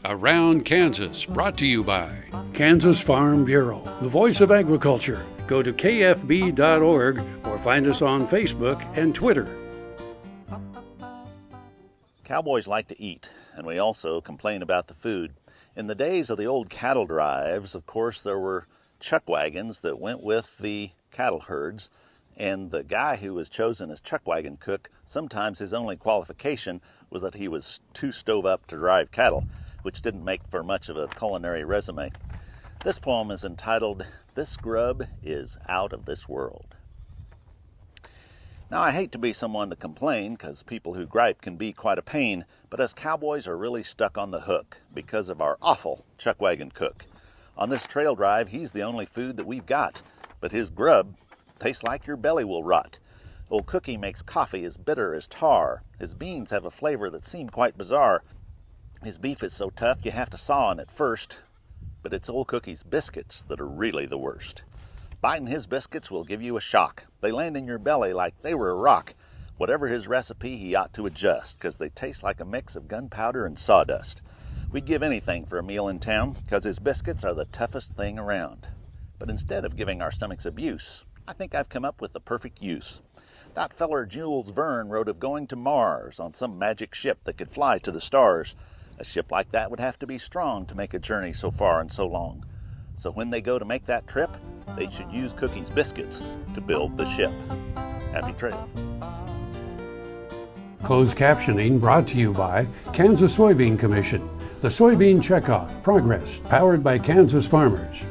Around Kansas, brought to you by Kansas Farm Bureau, the voice of agriculture. Go to kfb.org or find us on Facebook and Twitter. Cowboys like to eat, and we also complain about the food. In the days of the old cattle drives, of course, there were chuck wagons that went with the cattle herds, and the guy who was chosen as chuck wagon cook, sometimes his only qualification was that he was too stove up to drive cattle, which didn't make for much of a culinary resume. This poem is entitled, "This Grub is Out of This World." Now, I hate to be someone to complain, because people who gripe can be quite a pain, but us cowboys are really stuck on the hook because of our awful chuck wagon cook. On this trail drive, he's the only food that we've got, but his grub tastes like your belly will rot. Old Cookie makes coffee as bitter as tar. His beans have a flavor that seemed quite bizarre. His beef is so tough you have to saw on it first, but it's Old Cookie's biscuits that are really the worst. Biting his biscuits will give you a shock. They land in your belly like they were a rock. Whatever his recipe, he ought to adjust, because they taste like a mix of gunpowder and sawdust. We'd give anything for a meal in town, because his biscuits are the toughest thing around. But instead of giving our stomachs abuse, I think I've come up with the perfect use. That feller Jules Verne wrote of going to Mars on some magic ship that could fly to the stars. A ship like that would have to be strong to make a journey so far and so long. So when they go to make that trip, they should use Cookie's biscuits to build the ship. Happy trails. Closed captioning brought to you by Kansas Soybean Commission. The Soybean Checkoff Progress, powered by Kansas farmers.